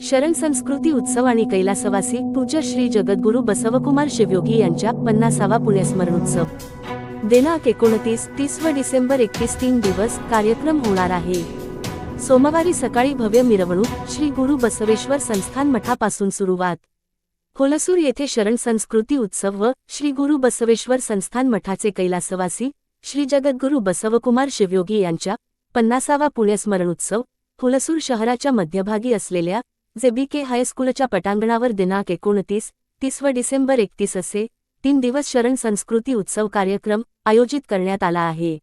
शरण संस्कृती उत्सव आणि कैलासवासी पूज्य श्री जगद्गुरू बसवकुमार शिवयोगी यांच्या 50वा पुण्यस्मरणोत्सव दिनांक 29-30 व डिसेंबर 31 3 दिवस कार्यक्रम होणार आहे। सोमवारी सकाळी भव्य मिरवणूक श्री गुरु बसवेश्वर संस्थान मठापासून सुरुवात। हुलसूर येथे शरण संस्कृती उत्सव व श्री गुरु बसवेश्वर संस्थान मठाचे कैलासवासी श्री जगद्गुरू बसवकुमार शिवयोगी यांच्या 50वा पुण्यस्मरणोत्सव हुलसूर शहराच्या मध्यभागी असलेल्या JBK हायस्कूलच्या पटांगणावर दिनांक 29-30 व डिसेंबर 31 असे 3 दिवस शरण संस्कृती उत्सव कार्यक्रम आयोजित करण्यात आला आहे।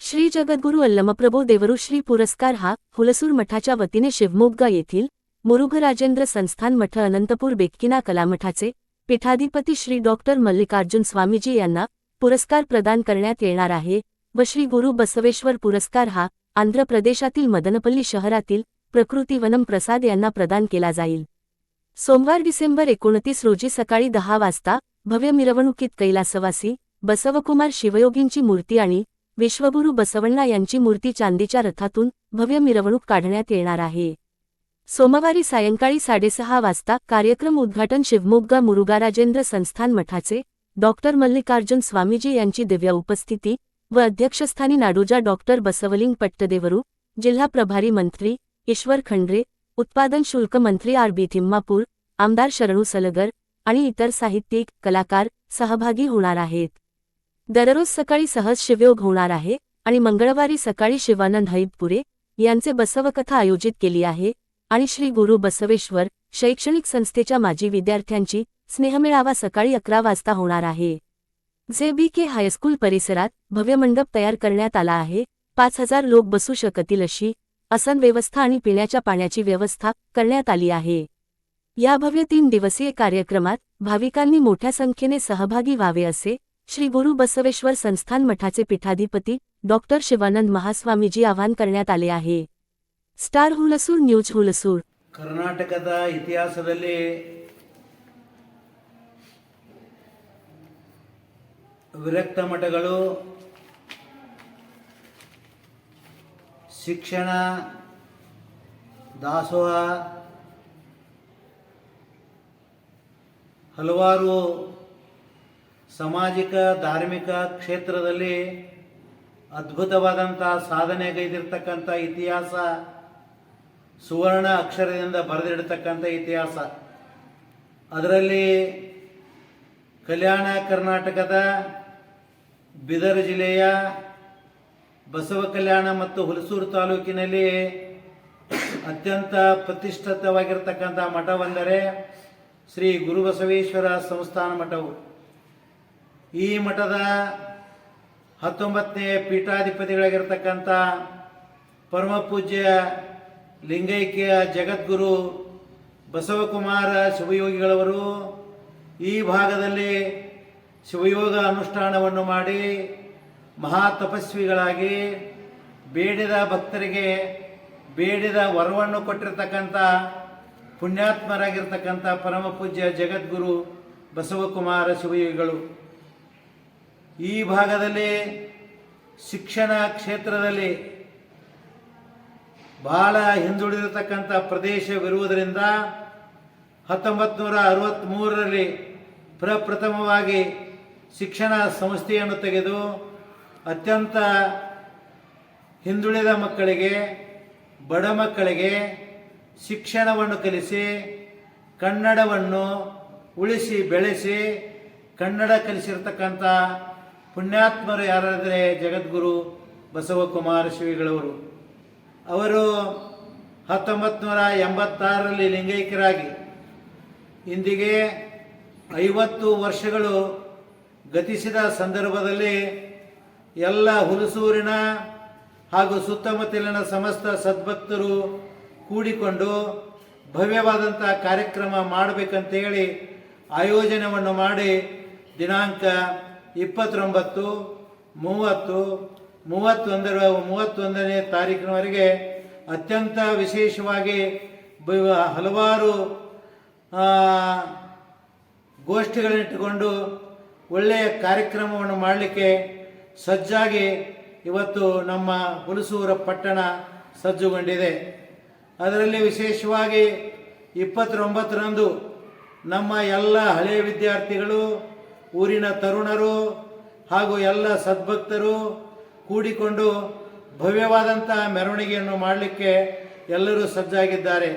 श्री जगद्गुरू अल्लमप्रभू देवरू श्री पुरस्कार हा हुलसूर मठाच्या वतीने शिवमोग्गा येथील मुरुघराजेंद्र संस्थान मठ अनंतपूर बेक्किना कलामठाचे पीठाधिपती श्री डॉक्टर मल्लिकार्जुन स्वामीजी यांना पुरस्कार प्रदान करण्यात येणार आहे व श्री गुरु बसवेश्वर पुरस्कार हा आंध्र प्रदेशातील मदनपल्ली शहरातील प्रकृतीवनम प्रसाद यांना प्रदान केला जाईल। सोमवार डिसेंबर 29 रोजी सकाळी 10 वाजता भव्य मिरवणुकीत कैलासवासी बसवकुमार शिवयोगींची मूर्ती आणि विश्वगुरू बसवण्णा यांची मूर्ती चांदीच्या रथातून भव्य मिरवणूक काढण्यात येणार आहे। सोमवारी सायंकाळी 6:30 वाजता कार्यक्रम उद्घाटन शिवमोग्गा मुरुघराजेंद्र संस्थान मठाचे डॉक्टर मल्लिकार्जुन स्वामीजी यांची दिव्य उपस्थिती व अध्यक्षस्थानी नाडोजा डॉक्टर बसवलिंग पट्टदेवरू, जिल्हा प्रभारी मंत्री ईश्वर खंड्रे, उत्पादन शुल्क मंत्री RB थिम्मापूर, आमदार शरणू सलगर आणि इतर साहित्यिक कलाकार सहभागी होणार आहेत। दररोज सकाळी सहज शिवयोग होणार आहे आणि मंगळवारी सकाळी शिवानंद हैबपुरे यांचे बसवकथा आयोजित केली आहे आणि श्री गुरु बसवेश्वर शैक्षणिक संस्थेच्या माजी विद्यार्थ्यांची स्नेहमेळावा सकाळी 11 वाजता होणार आहे। JBK हायस्कूल परिसरात भव्य मंडप तयार करण्यात आला आहे। 5000 लोक बसू शकतील अशी आसन व्यवस्था आणि पिण्याच्या पाण्याची व्यवस्था करण्यात आली आहे। या भव्य 3 दिवसीय कार्यक्रमात भाविकांनी मोठ्या संख्येने सहभागी व्हावे असे श्री गुरु बसवेश्वर संस्थान मठाचे पीठाधिपती डॉक्टर शिवानंद महास्वामीजी आवाहन करण्यात आले आहे। Star Hulsoor news Hulsoor. ಕರ್ನಾಟಕದ ಇತಿಹಾಸದಲ್ಲಿ ವಿರಕ್ತ ಮಠಗಳು ಶಿಕ್ಷಣ ದಾಸೋಹ ಹಲವಾರು ಸಾಮಾಜಿಕ ಧಾರ್ಮಿಕ ಕ್ಷೇತ್ರದಲ್ಲಿ ಅದ್ಭುತವಾದಂಥ ಸಾಧನೆಗೈದಿರತಕ್ಕಂಥ ಇತಿಹಾಸ, ಸುವರ್ಣ ಅಕ್ಷರದಿಂದ ಬರೆದಿಡತಕ್ಕಂಥ ಇತಿಹಾಸ। ಅದರಲ್ಲಿ ಕಲ್ಯಾಣ ಕರ್ನಾಟಕದ ಬೀದರ್ ಜಿಲ್ಲೆಯ ಬಸವ ಕಲ್ಯಾಣ ಮತ್ತು ಹುಲಸೂರು ತಾಲೂಕಿನಲ್ಲಿ ಅತ್ಯಂತ ಪ್ರತಿಷ್ಠಿತವಾಗಿರತಕ್ಕಂಥ ಮಠವೆಂದರೆ ಶ್ರೀ ಗುರುಬಸವೇಶ್ವರ ಸಂಸ್ಥಾನ ಮಠವು। ಈ ಮಠದ 19ನೇ ಪೀಠಾಧಿಪತಿಗಳಾಗಿರ್ತಕ್ಕಂಥ ಪರಮ ಪೂಜ್ಯ ಲಿಂಗೈಕ್ಯ ಜಗದ್ಗುರು ಬಸವಕುಮಾರ ಶಿವಯೋಗಿಗಳವರು ಈ ಭಾಗದಲ್ಲಿ ಶಿವಯೋಗ ಅನುಷ್ಠಾನವನ್ನು ಮಾಡಿ ಮಹಾ ತಪಸ್ವಿಗಳಾಗಿ ಬೇಡಿದ ಭಕ್ತರಿಗೆ ಬೇಡಿದ ವರವನ್ನು ಕೊಟ್ಟಿರತಕ್ಕಂಥ ಪುಣ್ಯಾತ್ಮರಾಗಿರ್ತಕ್ಕಂಥ ಪರಮ ಪೂಜ್ಯ ಜಗದ್ಗುರು ಬಸವಕುಮಾರ ಶಿವಯೋಗಿಗಳು ಈ ಭಾಗದಲ್ಲಿ ಶಿಕ್ಷಣ ಕ್ಷೇತ್ರದಲ್ಲಿ ಬಹಳ ಹಿಂದುಳಿದಿರತಕ್ಕಂಥ ಪ್ರದೇಶವಿರುವುದರಿಂದ 1963ರಲ್ಲಿ ಪ್ರಪ್ರಥಮವಾಗಿ ಶಿಕ್ಷಣ ಸಂಸ್ಥೆಯನ್ನು ತೆಗೆದು ಅತ್ಯಂತ ಹಿಂದುಳಿದ ಮಕ್ಕಳಿಗೆ, ಬಡ ಮಕ್ಕಳಿಗೆ ಶಿಕ್ಷಣವನ್ನು ಕಲಿಸಿ ಕನ್ನಡವನ್ನು ಉಳಿಸಿ ಬೆಳೆಸಿ ಕನ್ನಡ ಕಲಿಸಿರ್ತಕ್ಕಂಥ ಪುಣ್ಯಾತ್ಮರು ಯಾರಾದರೆ ಜಗದ್ಗುರು ಬಸವಕುಮಾರ ಶ್ರೀಗಳವರು। ಅವರು 1986ರಲ್ಲಿ ಲಿಂಗೈಕ್ಯರಾಗಿ ಇಂದಿಗೆ 50 ವರ್ಷಗಳು ಗತಿಸಿದ ಸಂದರ್ಭದಲ್ಲಿ ಎಲ್ಲ ಹುಲಸೂರಿನ ಹಾಗೂ ಸುತ್ತಮುತ್ತಲಿನ ಸಮಸ್ತ ಸದ್ಭಕ್ತರು ಕೂಡಿಕೊಂಡು ಭವ್ಯವಾದಂಥ ಕಾರ್ಯಕ್ರಮ ಮಾಡಬೇಕಂತೇಳಿ ಆಯೋಜನೆಯನ್ನು ಮಾಡಿ ದಿನಾಂಕ 29, 30, 31ನೇ ತಾರೀಕಿನವರೆಗೆ ಅತ್ಯಂತ ವಿಶೇಷವಾಗಿ ಹಲವಾರು ಗೋಷ್ಠಿಗಳನ್ನಿಟ್ಟುಕೊಂಡು ಒಳ್ಳೆಯ ಕಾರ್ಯಕ್ರಮವನ್ನು ಮಾಡಲಿಕ್ಕೆ ಸಜ್ಜಾಗಿ ಇವತ್ತು ನಮ್ಮ ಹುಲಸೂರು ಪಟ್ಟಣ ಸಜ್ಜುಗೊಂಡಿದೆ। ಅದರಲ್ಲಿ ವಿಶೇಷವಾಗಿ 29ರಂದು ನಮ್ಮ ಎಲ್ಲ ಹಳೆಯ ವಿದ್ಯಾರ್ಥಿಗಳು, ಊರಿನ ತರುಣರು ಹಾಗೂ ಎಲ್ಲ ಸದ್ಭಕ್ತರು ಕೂಡಿಕೊಂಡು ಭವ್ಯವಾದಂಥ ಮೆರವಣಿಗೆಯನ್ನು ಮಾಡಲಿಕ್ಕೆ ಎಲ್ಲರೂ ಸಜ್ಜಾಗಿದ್ದಾರೆ.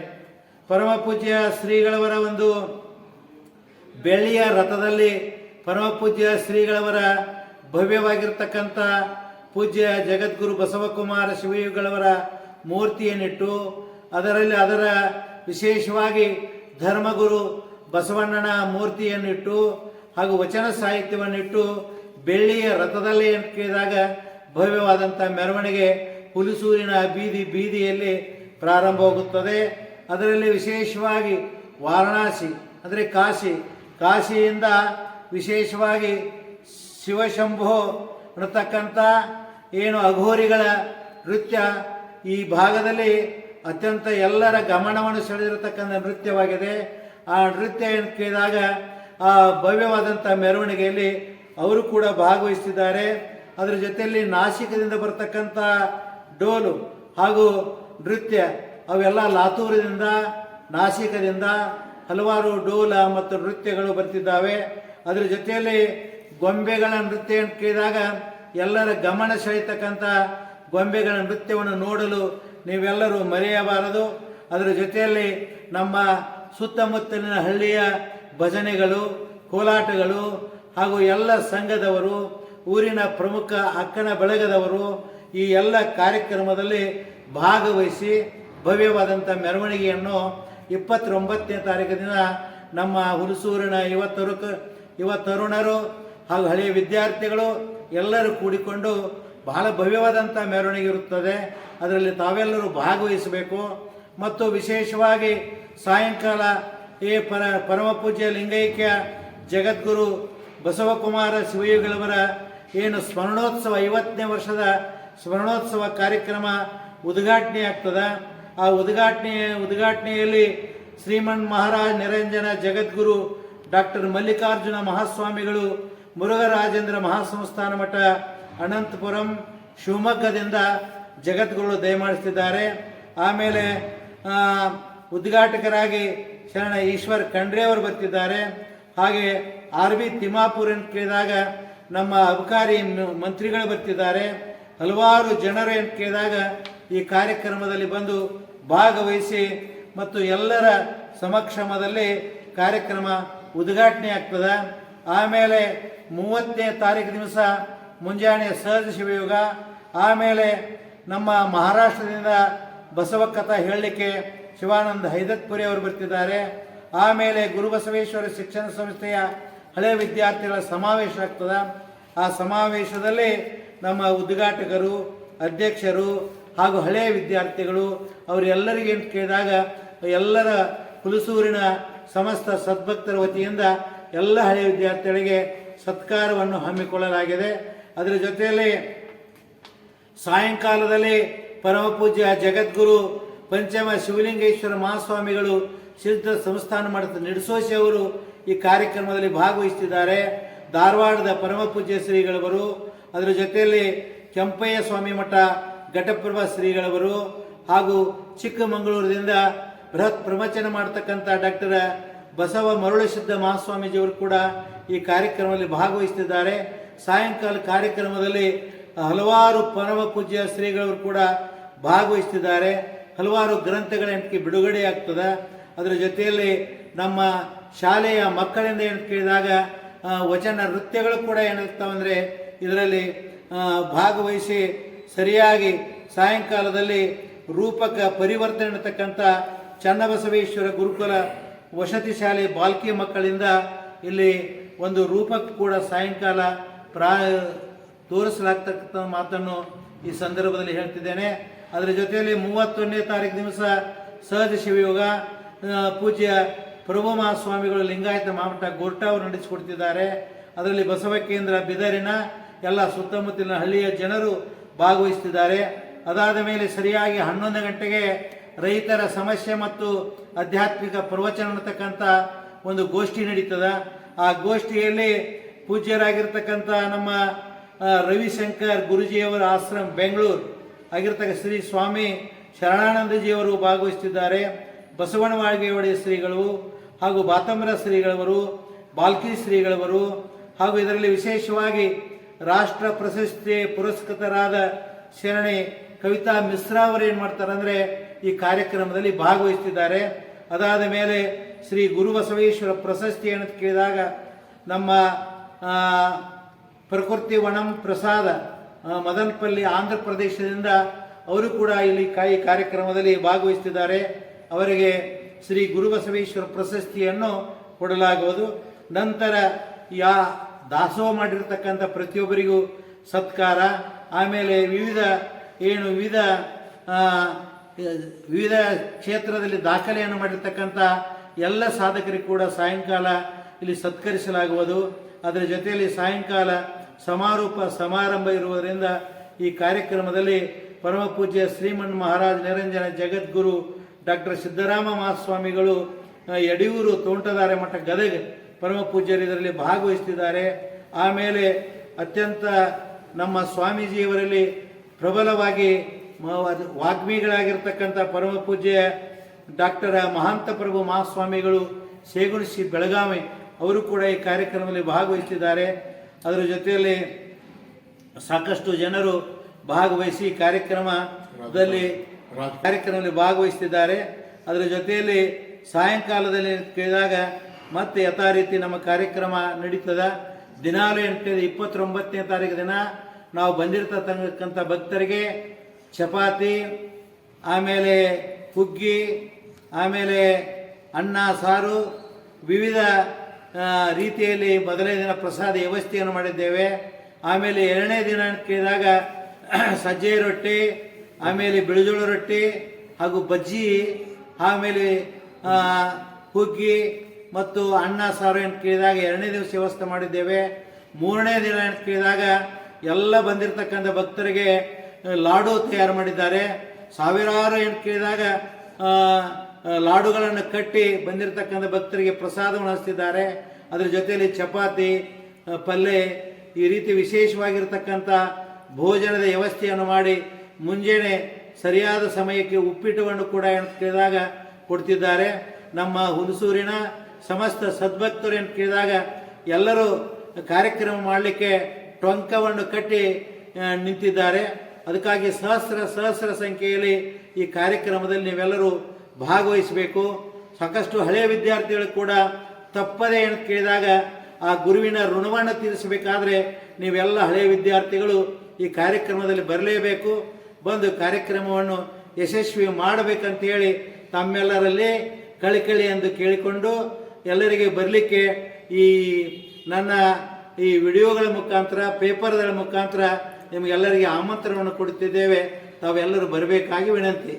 ಪರಮ ಪೂಜ್ಯ ಶ್ರೀಗಳವರ ಒಂದು ಬೆಳ್ಳಿಯ ರಥದಲ್ಲಿ ಪರಮ ಪೂಜ್ಯ ಶ್ರೀಗಳವರ ಭವ್ಯವಾಗಿರ್ತಕ್ಕಂಥ ಪೂಜ್ಯ ಜಗದ್ಗುರು ಬಸವಕುಮಾರ ಶಿವಯೋಗಿಗಳವರ ಮೂರ್ತಿಯನ್ನಿಟ್ಟು ಅದರ ವಿಶೇಷವಾಗಿ ಧರ್ಮಗುರು ಬಸವಣ್ಣನ ಮೂರ್ತಿಯನ್ನಿಟ್ಟು ಹಾಗೂ ವಚನ ಸಾಹಿತ್ಯವನ್ನಿಟ್ಟು ಬೆಳ್ಳಿಯ ರಥದಲ್ಲಿ ಕೇಳಿದಾಗ ಭವ್ಯವಾದಂಥ ಮೆರವಣಿಗೆ ಹುಲಿಸೂರಿನ ಬೀದಿಯಲ್ಲಿ ಪ್ರಾರಂಭವಾಗುತ್ತದೆ. ಅದರಲ್ಲಿ ವಿಶೇಷವಾಗಿ ವಾರಣಾಸಿ ಅಂದರೆ ಕಾಶಿಯಿಂದ ವಿಶೇಷವಾಗಿ ಶಿವಶಂಭೋ ಅನ್ನತಕ್ಕಂಥ ಏನು ಅಘೋರಿಗಳ ನೃತ್ಯ ಈ ಭಾಗದಲ್ಲಿ ಅತ್ಯಂತ ಎಲ್ಲರ ಗಮನವನ್ನು ಸೆಳೆದಿರತಕ್ಕಂಥ ನೃತ್ಯವಾಗಿದೆ. ಆ ನೃತ್ಯ ಕೇಳಿದಾಗ ಆ ಭವ್ಯವಾದಂಥ ಮೆರವಣಿಗೆಯಲ್ಲಿ ಅವರು ಕೂಡ ಭಾಗವಹಿಸಿದ್ದಾರೆ. ಅದರ ಜೊತೆಯಲ್ಲಿ ನಾಸಿಕದಿಂದ ಬರ್ತಕ್ಕಂಥ ಡೋಲು ಹಾಗೂ ನೃತ್ಯ ಅವೆಲ್ಲ ಲಾತೂರದಿಂದ ನಾಸಿಕದಿಂದ ಹಲವಾರು ಡೋಲ ಮತ್ತು ನೃತ್ಯಗಳು ಬರ್ತಿದ್ದಾವೆ. ಅದರ ಜೊತೆಯಲ್ಲಿ ಗೊಂಬೆಗಳ ನೃತ್ಯ ಕೇಳಿದಾಗ ಎಲ್ಲರ ಗಮನ ಸೆಳೆಯತಕ್ಕಂಥ ಗೊಂಬೆಗಳ ನೃತ್ಯವನ್ನು ನೋಡಲು ನೀವೆಲ್ಲರೂ ಮರೆಯಬಾರದು. ಅದರ ಜೊತೆಯಲ್ಲಿ ನಮ್ಮ ಸುತ್ತಮುತ್ತಲಿನ ಹಳ್ಳಿಯ ಭಜನೆಗಳು, ಕೋಲಾಟಗಳು ಹಾಗೂ ಎಲ್ಲ ಸಂಘದವರು, ಊರಿನ ಪ್ರಮುಖ ಅಕ್ಕನ ಬಳಗದವರು ಈ ಎಲ್ಲ ಕಾರ್ಯಕ್ರಮದಲ್ಲಿ ಭಾಗವಹಿಸಿ ಭವ್ಯವಾದಂಥ ಮೆರವಣಿಗೆಯನ್ನು 29ನೇ ತಾರೀಕು ದಿನ ನಮ್ಮ ಹುಲಸೂರಿನ ಯುವ ತರುಣರು ಹಾಗೂ ಹಳೆಯ ವಿದ್ಯಾರ್ಥಿಗಳು ಎಲ್ಲರೂ ಕೂಡಿಕೊಂಡು ಬಹಳ ಭವ್ಯವಾದಂಥ ಮೆರವಣಿಗೆ ಇರುತ್ತದೆ. ಅದರಲ್ಲಿ ತಾವೆಲ್ಲರೂ ಭಾಗವಹಿಸಬೇಕು. ಮತ್ತು ವಿಶೇಷವಾಗಿ ಸಾಯಂಕಾಲ ಪರಮ ಪೂಜ್ಯ ಲಿಂಗೈಕ್ಯ ಜಗದ್ಗುರು ಬಸವಕುಮಾರ ಶಿವಯೋಗಿಗಳವರ ಏನು ಸ್ಮರಣೋತ್ಸವ 50ನೇ ವರ್ಷದ ಸ್ಮರಣೋತ್ಸವ ಕಾರ್ಯಕ್ರಮ ಉದ್ಘಾಟನೆ ಆಗ್ತದೆ. ಆ ಉದ್ಘಾಟನೆಯಲ್ಲಿ ಶ್ರೀಮನ್ ಮಹಾರಾಜ್ ನಿರಂಜನ ಜಗದ್ಗುರು ಡಾಕ್ಟರ್ ಮಲ್ಲಿಕಾರ್ಜುನ ಮಹಾಸ್ವಾಮಿಗಳು ಮುರುಘರಾಜೇಂದ್ರ ಮಹಾಸಂಸ್ಥಾನ ಮಠ ಅನಂತಪುರಂ ಶಿವಮೊಗ್ಗದಿಂದ ಜಗದ್ಗುರು ದಯಮಾಡಿಸ್ತಿದ್ದಾರೆ. ಆಮೇಲೆ ಉದ್ಘಾಟಕರಾಗಿ ಶರಣ ಈಶ್ವರ್ ಖಂಡ್ರೆ ಅವರು ಬರ್ತಿದ್ದಾರೆ. ಹಾಗೆ RB ತಿಮ್ಮಾಪುರ್ ಅಂತ ಕೇಳಿದಾಗ ನಮ್ಮ ಅಬಕಾರಿ ಮಂತ್ರಿಗಳು ಬರ್ತಿದ್ದಾರೆ. ಹಲವಾರು ಜನರು ಅಂತ ಕೇಳಿದಾಗ ಈ ಕಾರ್ಯಕ್ರಮದಲ್ಲಿ ಬಂದು ಭಾಗವಹಿಸಿ ಮತ್ತು ಎಲ್ಲರ ಸಮಕ್ಷಮದಲ್ಲಿ ಕಾರ್ಯಕ್ರಮ ಉದ್ಘಾಟನೆ ಆಗ್ತದೆ. ಆಮೇಲೆ 30ನೇ ತಾರೀಕು ದಿವಸ ಮುಂಜಾನೆ ಸಹಜ ಶಿವಯೋಗ. ಆಮೇಲೆ ನಮ್ಮ ಮಹಾರಾಷ್ಟ್ರದಿಂದ ಬಸವ ಕಥಾ ಹೇಳಲಿಕ್ಕೆ ಶಿವಾನಂದ ಹೈದತ್ಪುರಿ ಅವರು ಬರ್ತಿದ್ದಾರೆ. ಆಮೇಲೆ ಗುರುಬಸವೇಶ್ವರ ಶಿಕ್ಷಣ ಸಂಸ್ಥೆಯ ಹಳೆಯ ವಿದ್ಯಾರ್ಥಿಗಳ ಸಮಾವೇಶ ಆಗ್ತದೆ. ಆ ಸಮಾವೇಶದಲ್ಲಿ ನಮ್ಮ ಉದ್ಘಾಟಕರು, ಅಧ್ಯಕ್ಷರು ಹಾಗೂ ಹಳೆಯ ವಿದ್ಯಾರ್ಥಿಗಳು ಅವರೆಲ್ಲರಿಗೆ ಅಂತ ಕೇಳಿದಾಗ ಎಲ್ಲರ ಹುಲಸೂರಿನ ಸಮಸ್ತ ಸದ್ಭಕ್ತರ ವತಿಯಿಂದ ಎಲ್ಲ ಹಳೆಯ ವಿದ್ಯಾರ್ಥಿಗಳಿಗೆ ಸತ್ಕಾರವನ್ನು ಹಮ್ಮಿಕೊಳ್ಳಲಾಗಿದೆ. ಅದರ ಜೊತೆಯಲ್ಲಿ ಸಾಯಂಕಾಲದಲ್ಲಿ ಪರಮ ಪೂಜ್ಯ ಜಗದ್ಗುರು ಪಂಚಮ ಶಿವಲಿಂಗೇಶ್ವರ ಮಹಾಸ್ವಾಮಿಗಳು ಸಿದ್ಧ ಸಂಸ್ಥಾನ ಮಠದ ನಿಡಸೋಶಿ ಅವರು ಈ ಕಾರ್ಯಕ್ರಮದಲ್ಲಿ ಭಾಗವಹಿಸುತ್ತಿದ್ದಾರೆ. ಧಾರವಾಡದ ಪರಮ ಪೂಜ್ಯ ಶ್ರೀಗಳವರು, ಅದರ ಜೊತೆಯಲ್ಲಿ ಕೆಂಪಯ್ಯ ಸ್ವಾಮಿ ಮಠ ಘಟಪ್ರಭಾ ಶ್ರೀಗಳವರು ಹಾಗೂ ಚಿಕ್ಕಮಗಳೂರಿನಿಂದ ಬೃಹತ್ ಪ್ರವಚನ ಮಾಡತಕ್ಕಂಥ ಡಾಕ್ಟರ್ ಬಸವ ಮರುಳಸಿದ್ಧ ಮಹಾಸ್ವಾಮೀಜಿಯವರು ಕೂಡ ಈ ಕಾರ್ಯಕ್ರಮದಲ್ಲಿ ಭಾಗವಹಿಸುತ್ತಿದ್ದಾರೆ. ಸಾಯಂಕಾಲ ಕಾರ್ಯಕ್ರಮದಲ್ಲಿ ಹಲವಾರು ಪರಮ ಪೂಜ್ಯ ಶ್ರೀಗಳವರು ಕೂಡ ಭಾಗವಹಿಸುತ್ತಿದ್ದಾರೆ. ಹಲವಾರು ಗ್ರಂಥಗಳ ಎಂಟಿಕೆ ಬಿಡುಗಡೆ ಆಗ್ತದೆ. ಅದರ ಜೊತೆಯಲ್ಲಿ ನಮ್ಮ ಶಾಲೆಯ ಮಕ್ಕಳಿಂದ ಏನು ಕೇಳಿದಾಗ ವಚನ ನೃತ್ಯಗಳು ಕೂಡ ಏನಾಗ್ತಾವಂದರೆ ಇದರಲ್ಲಿ ಭಾಗವಹಿಸಿ ಸರಿಯಾಗಿ ಸಾಯಂಕಾಲದಲ್ಲಿ ರೂಪಕ ಪರಿವರ್ತನೆ ಅನ್ನತಕ್ಕಂಥ ಚನ್ನಬಸವೇಶ್ವರ ಗುರುಕುಲ ವಸತಿ ಶಾಲೆ ಬಾಲ್ಕಿ ಮಕ್ಕಳಿಂದ ಇಲ್ಲಿ ಒಂದು ರೂಪಕ ಕೂಡ ಸಾಯಂಕಾಲ ತೋರಿಸಲಾಗ್ತಕ್ಕಂಥ ಮಾತನ್ನು ಈ ಸಂದರ್ಭದಲ್ಲಿ ಹೇಳ್ತಿದ್ದೇನೆ. ಅದರ ಜೊತೆಯಲ್ಲಿ 31ನೇ ತಾರೀಕು ದಿವಸ ಸಹಜ ಶಿವಯೋಗ ಪೂಜ್ಯ ಪ್ರಭು ಮಹಾಸ್ವಾಮಿಗಳು ಲಿಂಗಾಯತ ಮಹಾಮಠ ಗೋರ್ಟಾ ಅವರು ನಡೆಸಿಕೊಡ್ತಿದ್ದಾರೆ. ಅದರಲ್ಲಿ ಬಸವ ಕೇಂದ್ರ ಬಿದರಿನ ಎಲ್ಲ ಸುತ್ತಮುತ್ತಲಿನ ಹಳ್ಳಿಯ ಜನರು ಭಾಗವಹಿಸುತ್ತಿದ್ದಾರೆ. ಅದಾದ ಮೇಲೆ ಸರಿಯಾಗಿ 11 ಗಂಟೆಗೆ ರೈತರ ಸಮಸ್ಯೆ ಮತ್ತು ಆಧ್ಯಾತ್ಮಿಕ ಪ್ರವಚನ ಅನ್ನತಕ್ಕಂಥ ಒಂದು ಗೋಷ್ಠಿ ನಡೀತದೆ. ಆ ಗೋಷ್ಠಿಯಲ್ಲಿ ಪೂಜ್ಯರಾಗಿರ್ತಕ್ಕಂಥ ನಮ್ಮ ರವಿಶಂಕರ್ ಗುರುಜಿಯವರ ಆಶ್ರಮ ಬೆಂಗಳೂರು ಆಗಿರ್ತಕ್ಕ ಶ್ರೀ ಸ್ವಾಮಿ ಶರಣಾನಂದಜಿಯವರು ಭಾಗವಹಿಸುತ್ತಿದ್ದಾರೆ. ಬಸವನವಾಳ್ಗೆಯವಡಿ ಶ್ರೀಗಳು ಹಾಗೂ ಬಾತಂಬರ ಶ್ರೀಗಳವರು, ಬಾಲ್ಕಿ ಶ್ರೀಗಳವರು ಹಾಗೂ ಇದರಲ್ಲಿ ವಿಶೇಷವಾಗಿ ರಾಷ್ಟ್ರ ಪ್ರಶಸ್ತಿ ಪುರಸ್ಕೃತರಾದ ಶರಣೆ ಕವಿತಾ ಮಿಶ್ರಾ ಅವರು ಏನು ಮಾಡ್ತಾರೆ ಅಂದರೆ ಈ ಕಾರ್ಯಕ್ರಮದಲ್ಲಿ ಭಾಗವಹಿಸ್ತಿದ್ದಾರೆ. ಅದಾದ ಮೇಲೆ ಶ್ರೀ ಗುರುಬಸವೇಶ್ವರ ಪ್ರಶಸ್ತಿ ಅಂತ ಕೇಳಿದಾಗ ನಮ್ಮ ಪ್ರಕೃತಿ ವನಂ ಪ್ರಸಾದ ಮದನಪಲ್ಲಿ ಆಂಧ್ರ ಪ್ರದೇಶದಿಂದ ಅವರು ಕೂಡ ಇಲ್ಲಿ ಈ ಕಾರ್ಯಕ್ರಮದಲ್ಲಿ ಭಾಗವಹಿಸ್ತಿದ್ದಾರೆ. ಅವರಿಗೆ ಶ್ರೀ ಗುರುಬಸವೇಶ್ವರ ಪ್ರಶಸ್ತಿಯನ್ನು ಕೊಡಲಾಗುವುದು. ನಂತರ ದಾಸೋಹ ಮಾಡಿರ್ತಕ್ಕಂಥ ಪ್ರತಿಯೊಬ್ಬರಿಗೂ ಸತ್ಕಾರ, ಆಮೇಲೆ ವಿವಿಧ ಕ್ಷೇತ್ರದಲ್ಲಿ ದಾಖಲೆಯನ್ನು ಮಾಡಿರ್ತಕ್ಕಂಥ ಎಲ್ಲ ಸಾಧಕರಿಗೆ ಕೂಡ ಸಾಯಂಕಾಲ ಇಲ್ಲಿ ಸತ್ಕರಿಸಲಾಗುವುದು. ಅದರ ಜೊತೆಯಲ್ಲಿ ಸಾಯಂಕಾಲ ಸಮಾರಂಭ ಇರುವುದರಿಂದ ಈ ಕಾರ್ಯಕ್ರಮದಲ್ಲಿ ಪರಮ ಪೂಜ್ಯ ಶ್ರೀಮನ್ ಮಹಾರಾಜ್ ನಿರಂಜನ ಜಗದ್ಗುರು ಡಾಕ್ಟರ್ ಸಿದ್ದರಾಮ ಮಹಾಸ್ವಾಮಿಗಳು ಯಡಿಯೂರು ತೋಂಟದಾರ್ಯ ಮಠ ಗದಗ ಪರಮ ಪೂಜ್ಯರು ಇದರಲ್ಲಿ ಭಾಗವಹಿಸ್ತಿದ್ದಾರೆ. ಆಮೇಲೆ ಅತ್ಯಂತ ನಮ್ಮ ಸ್ವಾಮೀಜಿಯವರಲ್ಲಿ ಪ್ರಬಲವಾಗಿ ವಾಗ್ಮಿಗಳಾಗಿರ್ತಕ್ಕಂಥ ಪರಮ ಪೂಜ್ಯ ಡಾಕ್ಟರ್ ಮಹಾಂತ ಪ್ರಭು ಮಹಾಸ್ವಾಮಿಗಳು ಸೇಗುಣಿಸಿ ಬೆಳಗಾವಿ ಅವರು ಕೂಡ ಈ ಕಾರ್ಯಕ್ರಮದಲ್ಲಿ ಭಾಗವಹಿಸಿದ್ದಾರೆ. ಅದರ ಜೊತೆಯಲ್ಲಿ ಸಾಕಷ್ಟು ಜನರು ಭಾಗವಹಿಸಿ ಕಾರ್ಯಕ್ರಮದಲ್ಲಿ ಭಾಗವಹಿಸ್ತಿದ್ದಾರೆ. ಅದರ ಜೊತೆಯಲ್ಲಿ ಸಾಯಂಕಾಲದಲ್ಲಿ ಕೇಳಿದಾಗ ಮತ್ತೆ ಯಥಾ ರೀತಿ ನಮ್ಮ ಕಾರ್ಯಕ್ರಮ ನಡೀತದ. ದಿನಾಲು 29ನೇ ತಾರೀಕು ದಿನ ನಾವು ಬಂದಿರತಕ್ಕಂಥ ಭಕ್ತರಿಗೆ ಚಪಾತಿ, ಆಮೇಲೆ ಹುಗ್ಗಿ, ಆಮೇಲೆ ಅನ್ನ ಸಾರು, ವಿವಿಧ ರೀತಿಯಲ್ಲಿ ಮೊದಲನೇ ದಿನ ಪ್ರಸಾದ ವ್ಯವಸ್ಥೆಯನ್ನು ಮಾಡಿದ್ದೇವೆ. ಆಮೇಲೆ 2ನೇ ದಿನ ಕೇಳಿದಾಗ ಸಜ್ಜೆ ರೊಟ್ಟಿ, ಆಮೇಲೆ ಬಿಳಿಜೋಳ ರೊಟ್ಟಿ ಹಾಗೂ ಬಜ್ಜಿ, ಆಮೇಲೆ ಹುಗ್ಗಿ ಮತ್ತು ಅನ್ನ ಸಾರು ಅಂತ ಕೇಳಿದಾಗ 2ನೇ ದಿವಸ ವ್ಯವಸ್ಥೆ ಮಾಡಿದ್ದೇವೆ. 3ನೇ ದಿನ ಅಂತ ಕೇಳಿದಾಗ ಎಲ್ಲ ಬಂದಿರತಕ್ಕಂಥ ಭಕ್ತರಿಗೆ ಲಾಡು ತಯಾರು ಮಾಡಿದ್ದಾರೆ. ಸಾವಿರಾರು ಅಂತ ಕೇಳಿದಾಗ ಲಾಡುಗಳನ್ನು ಕಟ್ಟಿ ಬಂದಿರತಕ್ಕಂಥ ಭಕ್ತರಿಗೆ ಪ್ರಸಾದವನ್ನು ಹಂಚ್ತಿದ್ದಾರೆ. ಅದರ ಜೊತೆಯಲ್ಲಿ ಚಪಾತಿ, ಪಲ್ಯ, ಈ ರೀತಿ ವಿಶೇಷವಾಗಿರ್ತಕ್ಕಂಥ ಭೋಜನದ ವ್ಯವಸ್ಥೆಯನ್ನು ಮಾಡಿ ಮುಂಜಾನೆ ಸರಿಯಾದ ಸಮಯಕ್ಕೆ ಉಪ್ಪಿಟ್ಟುವನ್ನು ಕೂಡ ಕೇಳಿದಾಗ ಕೊಡ್ತಿದ್ದಾರೆ. ನಮ್ಮ ಹುಣಸೂರಿನ ಸಮಸ್ತ ಸದ್ಭಕ್ತರು ಏನು ಕೇಳಿದಾಗ ಎಲ್ಲರೂ ಕಾರ್ಯಕ್ರಮ ಮಾಡಲಿಕ್ಕೆ ಟೊಂಕವನ್ನು ಕಟ್ಟಿ ನಿಂತಿದ್ದಾರೆ. ಅದಕ್ಕಾಗಿ ಸಹಸ್ರ ಸಂಖ್ಯೆಯಲ್ಲಿ ಈ ಕಾರ್ಯಕ್ರಮದಲ್ಲಿ ನೀವೆಲ್ಲರೂ ಭಾಗವಹಿಸಬೇಕು. ಸಾಕಷ್ಟು ಹಳೆಯ ವಿದ್ಯಾರ್ಥಿಗಳು ಕೂಡ ತಪ್ಪದೇ ಏನು ಕೇಳಿದಾಗ ಆ ಗುರುವಿನ ಋಣವನ್ನು ತೀರಿಸಬೇಕಾದ್ರೆ ನೀವೆಲ್ಲ ಹಳೆಯ ವಿದ್ಯಾರ್ಥಿಗಳು ಈ ಕಾರ್ಯಕ್ರಮದಲ್ಲಿ ಬರಲೇಬೇಕು. ಬಂದು ಕಾರ್ಯಕ್ರಮವನ್ನು ಯಶಸ್ವಿ ಮಾಡಬೇಕಂತೇಳಿ ತಮ್ಮೆಲ್ಲರಲ್ಲಿ ಕಳಿಕಳಿ ಎಂದು ಕೇಳಿಕೊಂಡು ಎಲ್ಲರಿಗೆ ಬರಲಿಕ್ಕೆ ಈ ನನ್ನ ಈ ವಿಡಿಯೋಗಳ ಮುಖಾಂತರ, ಪೇಪರ್ಗಳ ಮುಖಾಂತರ ನಿಮಗೆಲ್ಲರಿಗೆ ಆಮಂತ್ರಣವನ್ನು ಕೊಡುತ್ತಿದ್ದೇವೆ. ತಾವೆಲ್ಲರೂ ಬರಬೇಕಾಗಿ ವಿನಂತಿ.